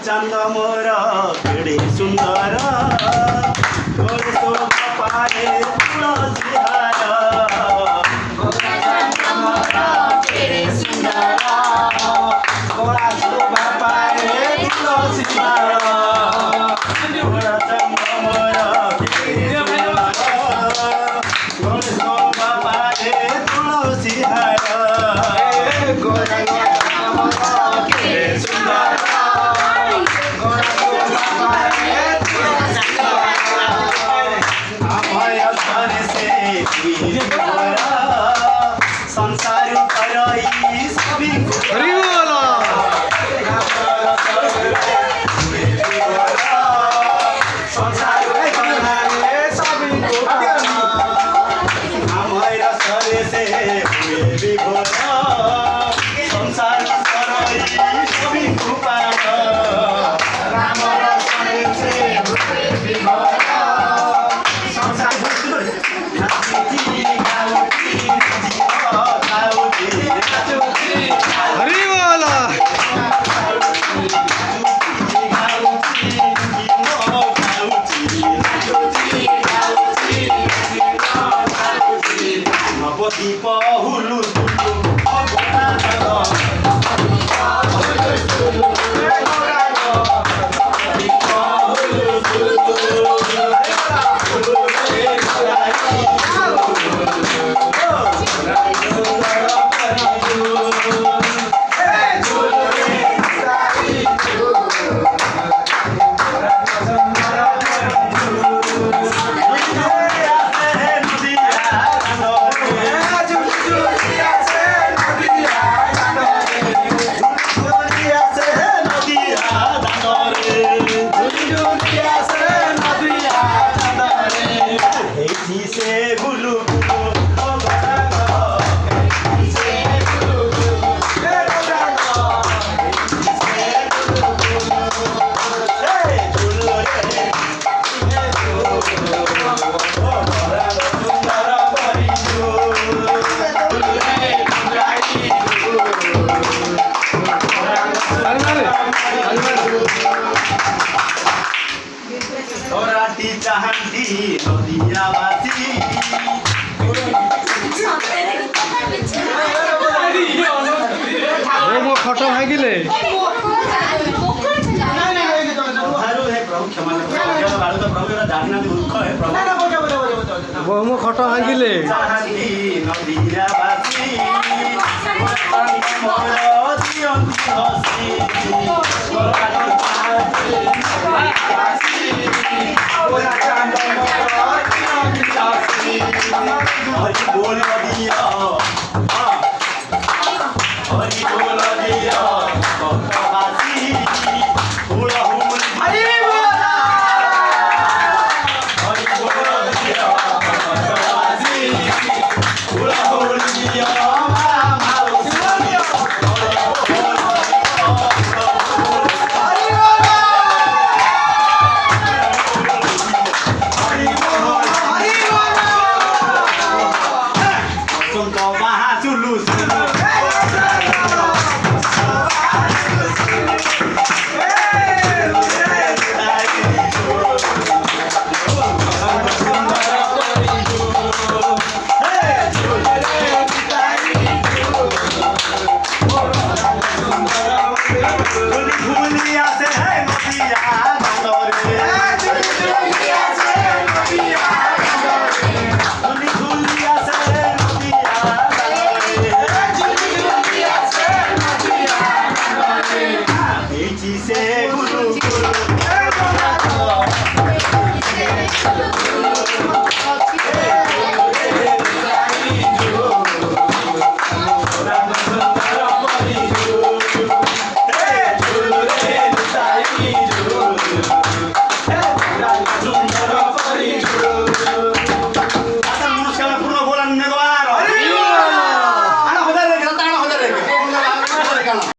चांद मोर केड़े सुंदर गोरे शोभा पाए तुलसी हार केड़े सुंदर गोरा शोभा पाए तुलसी हार गोरा चांद मोर केड़े सुंदर गोरे शोभा पाए तुलसी हार गोरा केड़े सुंदर संसार दीप हुलु चाहती नदियावासी मो खट भागिले बहु मो खट भागिले हरि बोल दिया हरि बोल दिया भक्तवासी बोला हरि बोल दिया भक्तवासी बोला दिया महाचुल গুরু গুরু